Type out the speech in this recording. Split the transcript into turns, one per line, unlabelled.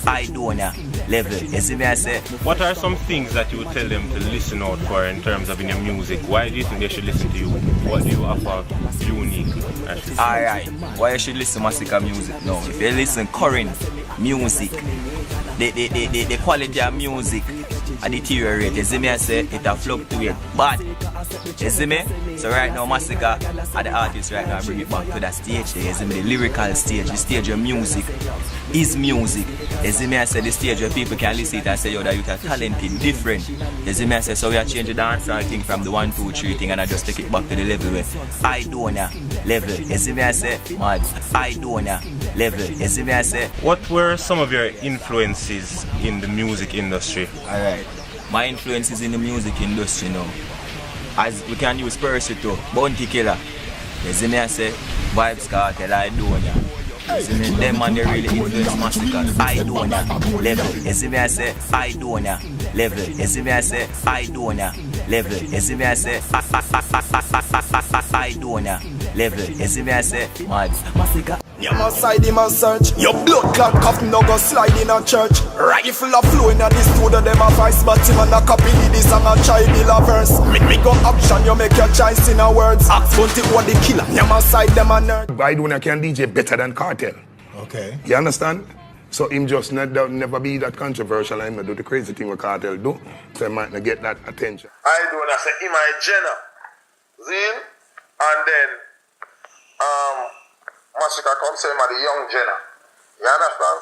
Aidonia level. You see me I say?
What are some things that you would tell them to listen out for in terms of in your music? Why do you think they should listen to you? What do you offer unique?
Alright, why you should listen to Masicka music now? If you listen current music, the quality of music a deteriorate. You see me I say? It a fluctuate. But you see me? So right now Masicka are the artist right now bring it back to that stage there. You see me? The lyrical stage, the stage of music is music. You see me I say? The stage where people can listen to it and say yo that you are talented, different. You see me I say? So we are changing the dancehall thing from the 1, 2, 3 thing and I just take it back to the level where Aidonia level. You see me I say? Mad. Aidonia level. You see me I say?
What were some of your influences in the music industry?
Alright. My influences in the music industry now. As we can use Percy too, Bounty Killer. You see me I say? Vibes Cartel, Aidonia. You see me? Them man they really influence Masicka. Aidonia level. You see me I say? Aidonia level. You see me I say? Aidonia level. You see me I say? Aidonia level. You see me I say? Mad. Masicka.
You must side him and search. Your blood clot cuff no go slide in a church. Rifle a flow in a this studio them a vice. But him and a copy this and a try build a verse. Me go action you make your choice in a words. Ask Bounty what the killer. You must side them a nerd.
Aidonia can DJ better than Cartel.
Okay.
You understand? So him just never be that controversial and him do the crazy thing with Cartel do. So he might not get that attention.
Aidonia say him my Genna. Zin and then Masicka come say him the young Genna. You understand?